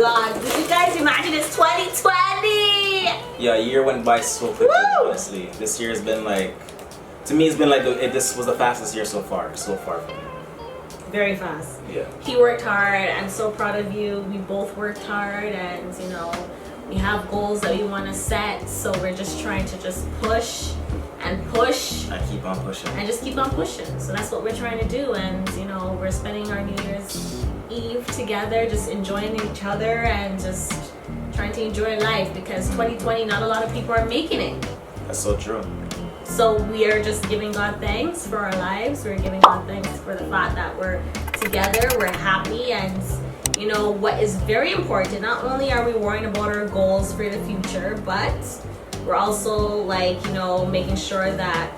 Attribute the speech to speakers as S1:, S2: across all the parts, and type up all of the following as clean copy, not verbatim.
S1: God, did you guys imagine it's 2020?
S2: Yeah, a year went by so quickly, honestly. This year has been like, to me, it's been like, this was the fastest year so far for me.
S1: Very fast.
S2: Yeah.
S1: He worked hard. I'm so proud of you. We both worked hard, and you know, we have goals that we want to set. So we're just trying to just push and push.
S2: And keep on pushing.
S1: And just keep on pushing. So that's what we're trying to do. And you know, we're spending our New Year's Eve together, just enjoying each other and just trying to enjoy life, because 2020, not a lot of people are making it.
S2: That's so true.
S1: So we are just giving God thanks for our lives. We're giving God thanks for the fact that we're together, we're happy, and you know what is very important, not only are we worrying about our goals for the future, but we're also like, you know, making sure that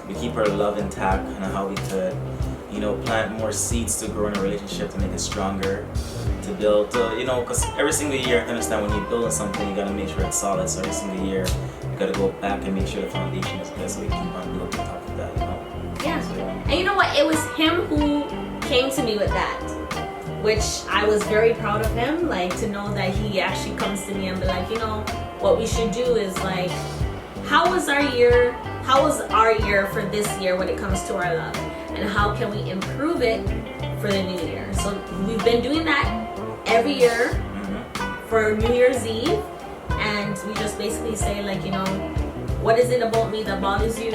S2: we keep our love intact and how we could, you know, plant more seeds to grow in a relationship, to make it stronger, to build, you know, because every single year, you have to understand, when you're building something, you got to make sure it's solid. So every single year, you got to go back and make sure the foundation is good, so we keep on building on top of that, you know.
S1: Yeah.
S2: So, yeah.
S1: And you know what? It was him who came to me with that, which I was very proud of him. Like, to know that he actually comes to me and be like, you know, what we should do is like, how was our year for this year when it comes to our love, and how can we improve it for the new year? So we've been doing that every year for New Year's Eve, and we just basically say like, you know, what is it about me that bothers you?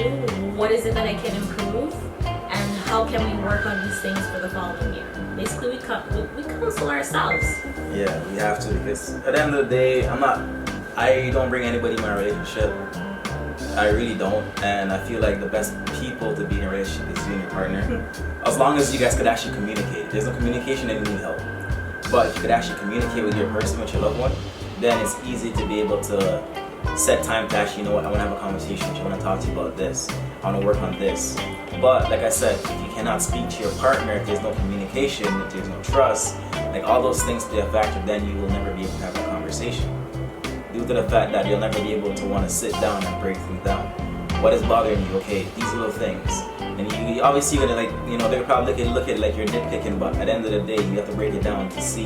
S1: What is it that I can improve? And how can we work on these things for the following year? Basically, we counsel ourselves.
S2: Yeah, we have to, because at the end of the day, I don't bring anybody in my relationship. I really don't, and I feel like the best people to be in a relationship is you and your partner. As long as you guys could actually communicate. If there's no communication, then you need help. But if you could actually communicate with your person, with your loved one, then it's easy to be able to set time to actually, you know what, I want to have a conversation with you, I want to talk to you about this, I want to work on this. But like I said, if you cannot speak to your partner, if there's no communication, if there's no trust, like all those things play a factor, then you will never be able to have a conversation. Due to the fact that you'll never be able to want to sit down and break things down. What is bothering you? Okay, these little things. And you obviously you're gonna, like, you know, they're probably look at it like you're nitpicking, but at the end of the day, you have to break it down to see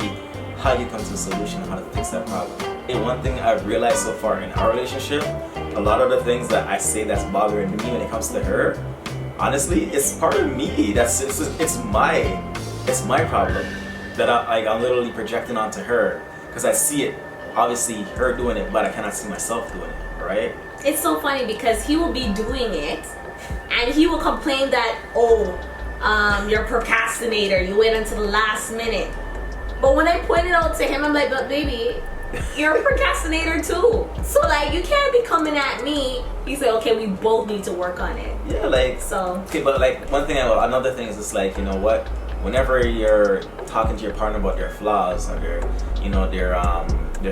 S2: how you come to a solution, how to fix that problem. And one thing I've realized so far in our relationship, a lot of the things that I say that's bothering me when it comes to her, honestly, it's part of me. It's my problem that I'm literally projecting onto her, because I see it. Obviously her doing it, but I cannot see myself doing it, right?
S1: It's so funny because he will be doing it and he will complain that, you're a procrastinator, you wait until the last minute. But when I point it out to him, I'm like, but baby, you're a procrastinator too. So like, you can't be coming at me. He said, okay, we both need to work on it.
S2: Yeah, like,
S1: so.
S2: Okay, but like another thing is just like, you know what? Whenever you're talking to your partner about their flaws or their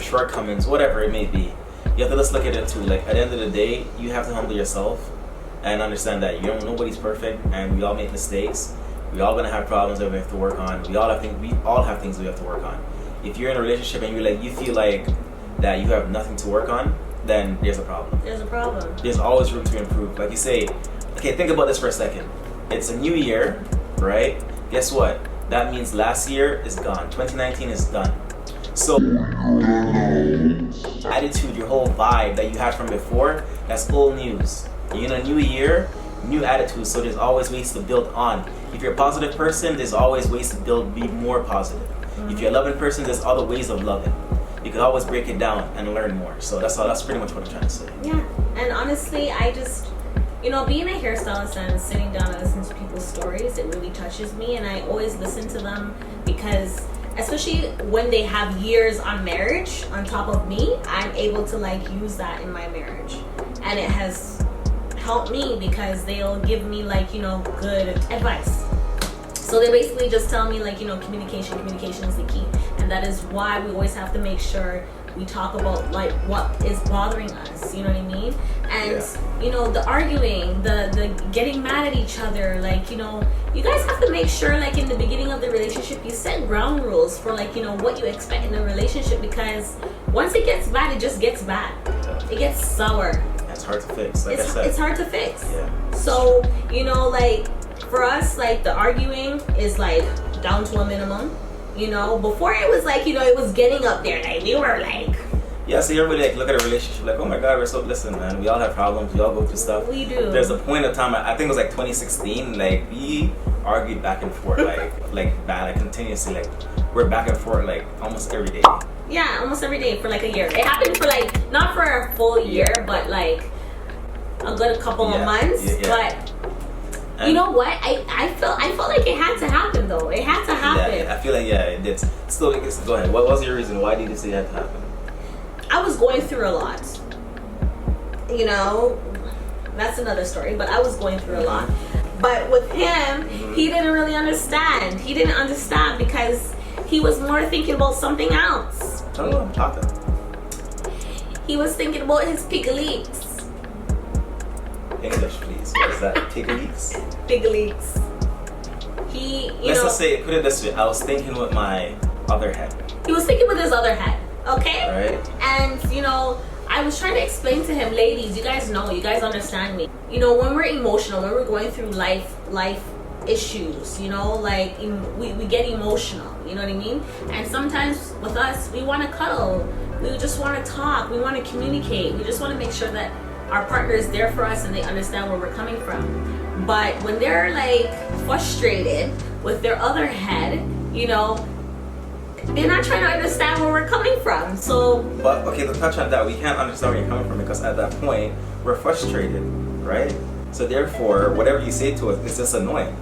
S2: shortcomings, whatever it may be, you have to just look at it too. Like, at the end of the day, you have to humble yourself and understand that nobody's perfect, and we all make mistakes. We all gonna have problems that we have to work on. We all have things we have to work on. If you're in a relationship and you feel like that you have nothing to work on, then there's a problem.
S1: There's a problem.
S2: There's always room to improve. Like you say, okay, think about this for a second. It's a new year, right? Guess what? That means last year is gone. 2019 is done. So attitude, your whole vibe that you had from before, that's old news. You're in a new year, new attitude, so there's always ways to build on. If you're a positive person, there's always ways to be more positive. If you're a loving person, there's other ways of loving. You can always break it down and learn more. So that's pretty much what I'm trying to say.
S1: Yeah, and honestly, I just, you know, being a hairstylist and sitting down and listening to people's stories, it really touches me, and I always listen to them because, especially when they have years on marriage on top of me, I'm able to like use that in my marriage, and it has helped me because they'll give me like, you know, good advice. So they basically just tell me like, you know, communication is the key, and that is why we always have to make sure we talk about like what is bothering us, you know what I mean? And you know, the arguing, the getting mad at each other, like, you know, you guys have to make sure like in the beginning of the relationship you set ground rules for like, you know, what you expect in a relationship, because once it gets bad, it just gets bad. It gets sour.
S2: It's hard to fix, like I said.
S1: It's hard to fix.
S2: Yeah.
S1: So, you know, like for us, like the arguing is like down to a minimum. You know, before it was like, you know, it was getting up there. Like, we were like...
S2: Yeah, so everybody like look at a relationship like, oh my God, we're so blessed, man. We all have problems. We all go through stuff.
S1: We do.
S2: There's a point of time, I think it was like 2016, like we argued back and forth, like bad, like continuously, like we're back and forth like almost every day.
S1: Yeah, almost every day for like a year. It happened for like, not for a full year, but like a good couple of months. But you know what? I felt like it had to happen though. It had to happen.
S2: Yeah, I feel like it did. Still, go ahead. What was your reason? Why did you say it had to happen?
S1: I was going through a lot. You know, that's another story, but I was going through a lot. But with him, he didn't really understand. He didn't understand because he was more thinking about something else.
S2: Oh, I'm talking.
S1: He was thinking about his pig leaks.
S2: English, please. What is that? Pig leaks?
S1: Pig leaks.
S2: Let's just say, put it this way. I was thinking with my other head.
S1: He was thinking with his other head. Okay?
S2: Right.
S1: And, you know, I was trying to explain to him, ladies, you guys know, you guys understand me. You know, when we're emotional, when we're going through life issues, you know, like we get emotional, you know what I mean? And sometimes with us, we want to cuddle. We just want to talk. We want to communicate. We just want to make sure that our partner is there for us and they understand where we're coming from. But when they're like frustrated with their other head, you know, they're not trying to understand where we're coming from. So,
S2: but okay, to touch on that, we can't understand where you're coming from because at that point we're frustrated, right? So therefore, whatever you say to us, it's just annoying.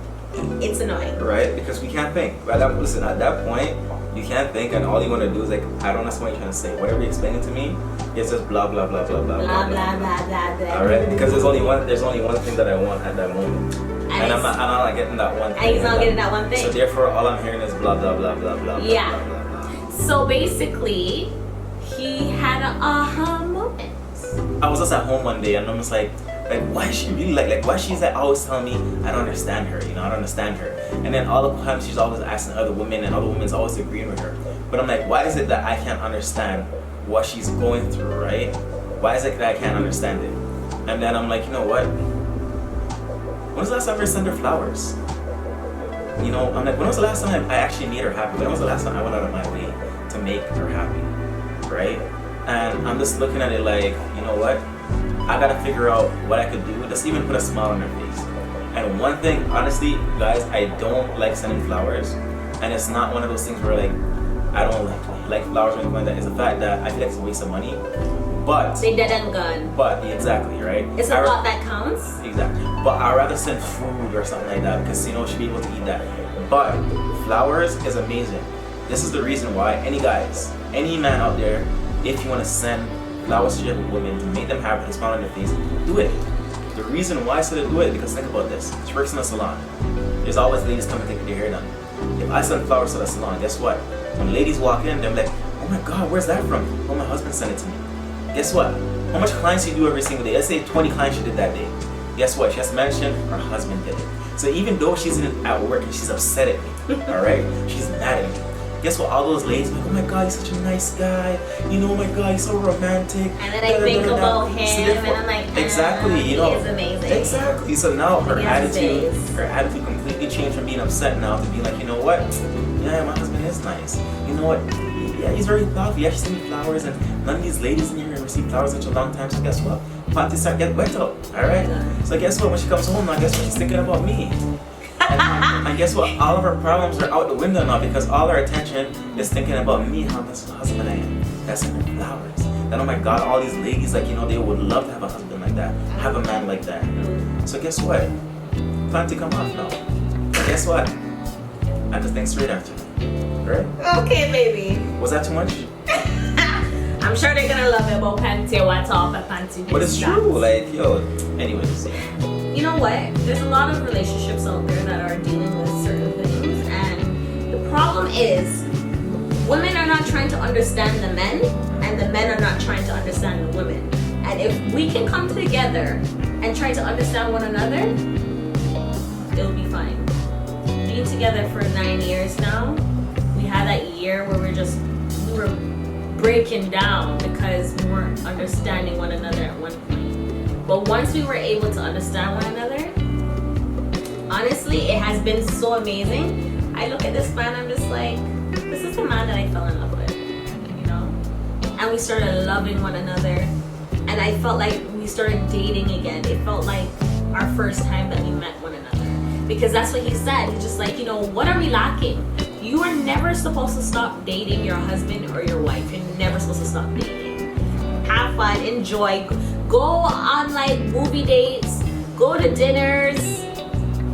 S1: It's annoying,
S2: right? Because we can't think. Listen, at that point, you can't think, and all you want to do is like, I don't understand what you're trying to say. Whatever you're explaining to me, it's just blah blah blah blah blah
S1: blah blah blah blah.
S2: All right, because there's only one thing that I want at that moment, and I'm not getting that one thing.
S1: And he's not getting that one thing.
S2: So therefore, all I'm hearing is blah blah blah blah blah.
S1: Yeah.
S2: Blah, blah, blah, blah.
S1: So basically, he had an aha moment.
S2: I was just at home one day, and I'm just like, why is she really like why she's like always telling me I don't understand her, you know, I don't understand her. And then all the time she's always asking other women and other women's always agreeing with her. But I'm like, why is it that I can't understand what she's going through, right? Why is it that I can't understand it? And then I'm like, you know what? When was the last time I ever sent her flowers? You know, I'm like, when was the last time I actually made her happy? When was the last time I went out of my way to make her happy, right? And I'm just looking at it like, you know what? I gotta figure out what I could do, just even put a smile on her face. And one thing, honestly, guys, I don't like sending flowers. And it's not one of those things where like, I don't like flowers or anything like that. It's the fact that I feel like it's a waste of money. But
S1: they dead and gone.
S2: But exactly, right?
S1: It's a thought that counts.
S2: Exactly. But I'd rather send food or something like that because, you know, she'll be able to eat that. But flowers is amazing. This is the reason why any man out there, if you want to send flowers to your women to make them happy and smile on their face, do it. The reason why I said to do it, because think about this. She works in a salon. There's always ladies coming to get their hair done. If I send flowers to the salon, guess what? When ladies walk in, they're like, oh my God, where's that from? Oh, my husband sent it to me. Guess what? How much clients you do every single day? Let's say 20 clients she did that day. Guess what? She has to mention her husband did it. So even though she's at work and she's upset at me, all right? She's mad at me. Guess what? All those ladies like, oh my God, he's such a nice guy. You know, oh my God, he's so romantic.
S1: And then I think about him, and I'm like,
S2: exactly, you know,
S1: he is amazing.
S2: Exactly. So now her attitude completely changed from being upset now to being like, you know what? Yeah, my husband is nice. You know what? Yeah, he's very thoughtful. He actually sent me flowers, and none of these ladies in here have received flowers in such a long time. So guess what? Panties start getting wet up. All right. So guess what? When she comes home now, guess what? She's thinking about me. And guess what? All of her problems are out the window now because all her attention is thinking about me, how this husband I am. That's in her flowers. Then oh my God, all these ladies, like, you know, they would love to have a husband like that, have a man like that. So guess what? Time to come off now. So guess what? I just think straight after. Right?
S1: Okay, baby.
S2: Was that too much?
S1: I'm sure they're gonna love it about panty, what's off a panty.
S2: But it's true, like, yo, anyways.
S1: You know what? There's a lot of relationships out there that are dealing with certain things, and the problem is women are not trying to understand the men, and the men are not trying to understand the women. And if we can come together and try to understand one another, it'll be fine. Being together for 9 years now, we had that year where we were breaking down because we weren't understanding one another at one point. But once we were able to understand one another, honestly, it has been so amazing. I look at this man, I'm just like, a man that I fell in love with, you know, and we started loving one another, and I felt like we started dating again. It felt like our first time that we met one another, because that's what he said. He's just like, you know, what are we lacking? You are never supposed to stop dating your husband or your wife. You're never supposed to stop dating. Have fun, enjoy, go on like movie dates, go to dinners,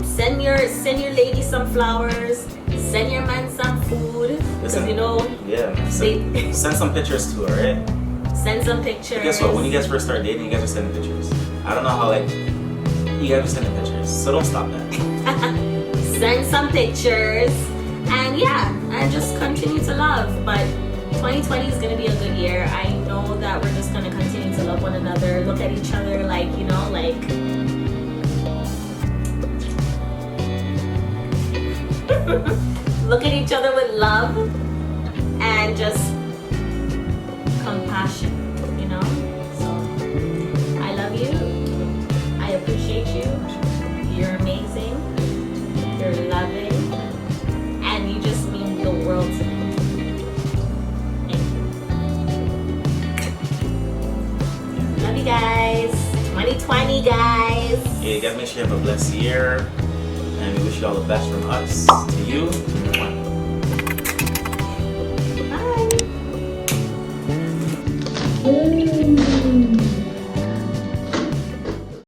S1: send your lady some flowers, send your man some food. Because you know,
S2: yeah, send some pictures to her, right?
S1: Send some pictures.
S2: But guess what? When you guys first start dating, you guys are sending pictures. I don't know how, like, you guys are sending pictures, so don't stop that.
S1: Send some pictures, and yeah, and just continue to love. But 2020 is gonna be a good year. I know that we're just gonna continue to love one another, look at each other like, you know, like look at each other with love and just compassion, you know. So I love you, I appreciate you, you're amazing, you're loving, and you just mean the world to me. Love you guys. 2020, guys.
S2: Yeah, you guys make sure you have a blessed year, and we wish you all the best from us to you.
S1: Bye.